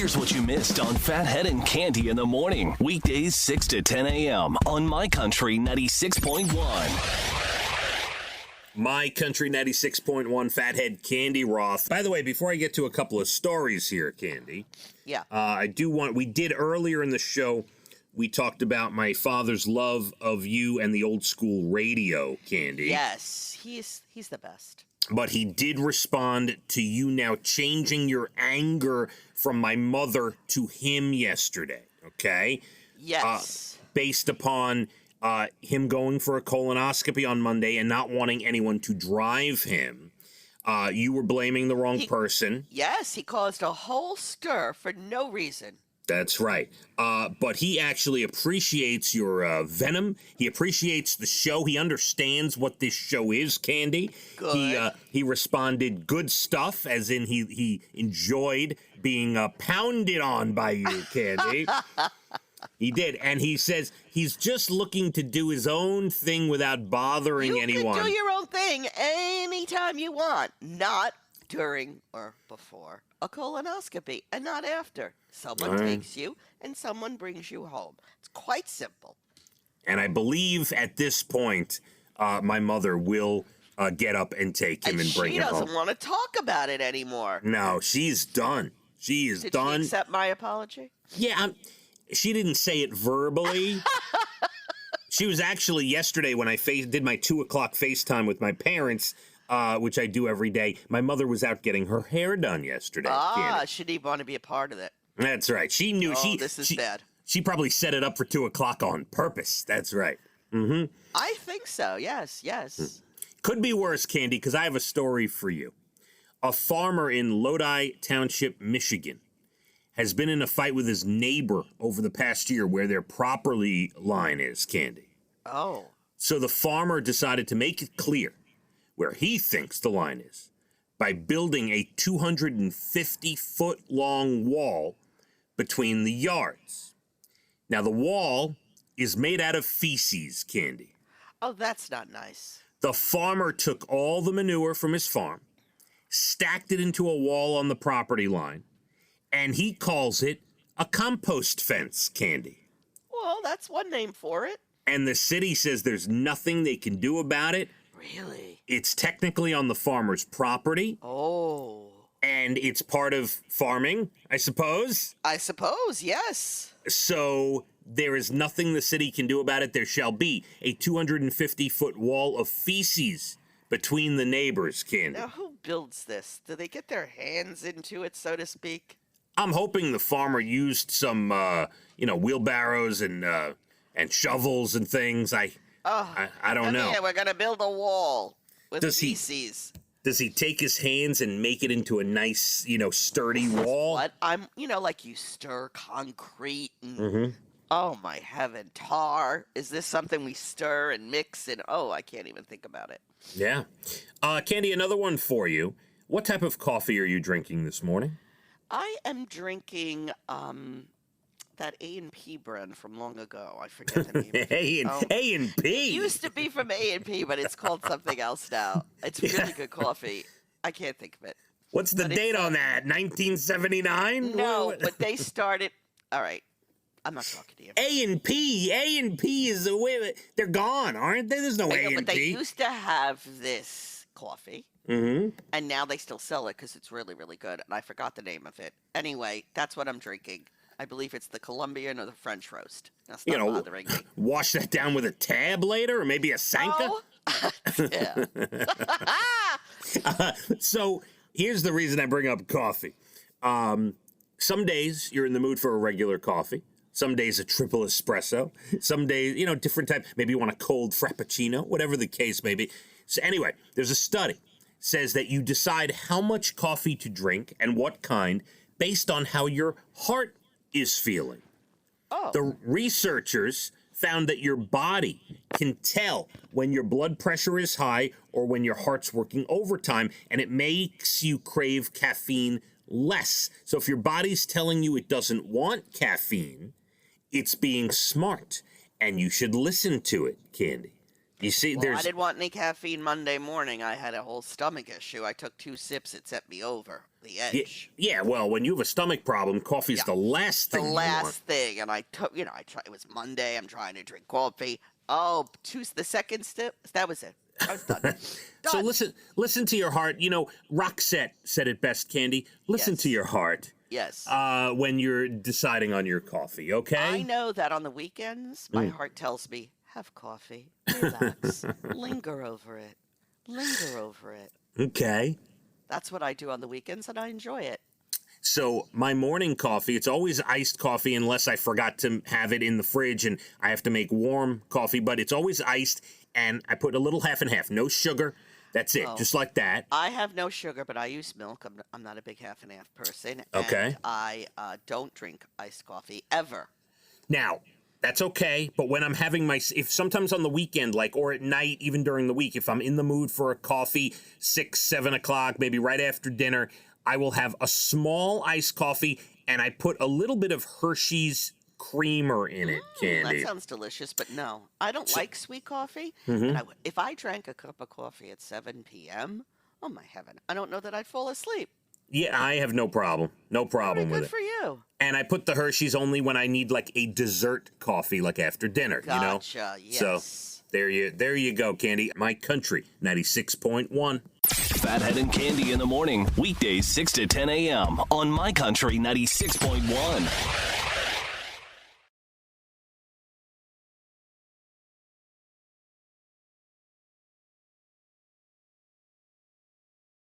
Here's what you missed on Phathead and Cande in the morning. Weekdays 6 to 10 a.m. on My Country 96.1. My Country 96.1, Phathead, Cande Roth. By the way, before I get to a couple of stories here, Cande, we did earlier in the show, we talked about my father's love of you and the old school radio, Cande. Yes, he's the best. But he did respond to you now changing your anger from my mother to him yesterday, okay? Yes. Based upon him going for a colonoscopy on Monday and not wanting anyone to drive him. You were blaming the wrong person. Yes, he caused a whole stir for no reason. That's right. But he actually appreciates your venom. He appreciates the show. He understands what this show is, Cande. Good. He responded good stuff, as in he enjoyed being pounded on by you, Cande. He did. And he says he's just looking to do his own thing without bothering anyone. You can do your own thing anytime you want, not during or before a colonoscopy, and not after. Someone takes you, and someone brings you home. It's quite simple. And I believe at this point, my mother will get up and take him and bring him home. She doesn't want to talk about it anymore. No, she's done. She is done. Did she accept my apology? Yeah, she didn't say it verbally. She was actually yesterday when I did my 2 o'clock FaceTime with my parents, which I do every day. My mother was out getting her hair done yesterday. She didn't want to be a part of it. That's right. She knew. This is bad. She probably set it up for 2 o'clock on purpose. That's right. Mm-hmm. I think so. Yes. Could be worse, Cande, because I have a story for you. A farmer in Lodi Township, Michigan, has been in a fight with his neighbor over the past year where their property line is, Cande. Oh. So the farmer decided to make it clear where he thinks the line is by building a 250-foot-long wall between the yards. Now, the wall is made out of feces, Cande. Oh, that's not nice. The farmer took all the manure from his farm, stacked it into a wall on the property line, and he calls it a compost fence, Cande. Well, that's one name for it. And the city says there's nothing they can do about it. Really? It's technically on the farmer's property. Oh. And it's part of farming, I suppose. I suppose, yes. So there is nothing the city can do about it. There shall be a 250-foot wall of feces between the neighbors, Cande. Now, who builds this? Do they get their hands into it, so to speak? I'm hoping the farmer used some, wheelbarrows and shovels and things. I don't know. Yeah, we're gonna build a wall with feces. Does he take his hands and make it into a nice, sturdy wall? What? Like you stir concrete and, oh my heaven, tar. Is this something we stir and mix and, I can't even think about it. Yeah. Cande, another one for you. What type of coffee are you drinking this morning? I am drinking, that A&P brand from long ago. I forget the name. A&P? It used to be from A&P, but it's called something else now. It's really good coffee. I can't think of it. What's the date on that? 1979? No, but they started... All right. I'm not talking to you. A&P is the way... They're gone, aren't they? There's no A&P. But they used to have this coffee. Mm-hmm. And now they still sell it because it's really, really good. And I forgot the name of it. Anyway, that's what I'm drinking. I believe it's the Colombian or the French roast. That's not bothering me. Wash that down with a tab later, or maybe a Sanka? Oh. Yeah. So here's the reason I bring up coffee. Some days you're in the mood for a regular coffee. Some days a triple espresso. Some days, different type. Maybe you want a cold frappuccino, whatever the case may be. So anyway, there's a study says that you decide how much coffee to drink and what kind based on how your heart is feeling. Oh. The researchers found that your body can tell when your blood pressure is high or when your heart's working overtime, and it makes you crave caffeine less. So if your body's telling you it doesn't want caffeine, it's being smart, and you should listen to it, Cande. You see, Well, I didn't want any caffeine Monday morning. I had a whole stomach issue. I took 2 sips. It set me over the edge. Yeah, well, when you have a stomach problem, coffee's the last thing you want. The last thing. And I took, I tried. It was Monday. I'm trying to drink coffee. Oh, the second sip. That was it. I was done. So listen to your heart. Roxette said it best, Candy. Listen to your heart. Yes. When you're deciding on your coffee, okay? I know that on the weekends, my heart tells me, have coffee, relax, linger over it, linger over it. Okay. That's what I do on the weekends, and I enjoy it. So my morning coffee, it's always iced coffee unless I forgot to have it in the fridge and I have to make warm coffee, but it's always iced, and I put a little half and half, no sugar. That's it, just like that. I have no sugar, but I use milk. I'm not a big half and half person. Okay. And I don't drink iced coffee ever. Now, that's okay, but when I'm having if sometimes on the weekend, or at night, even during the week, if I'm in the mood for a coffee, 6, 7 o'clock, maybe right after dinner, I will have a small iced coffee, and I put a little bit of Hershey's creamer in it, Candy. That sounds delicious, but no. I don't like sweet coffee. And if I drank a cup of coffee at 7 p.m., oh my heaven, I don't know that I'd fall asleep. Yeah, I have no problem. No problem with it. Good for you. And I put the Hershey's only when I need a dessert coffee, after dinner, Gotcha, yes. So there you go, Candy. My Country 96.1. Phathead and Cande in the morning, weekdays 6 to 10 a.m. on My Country 96.1.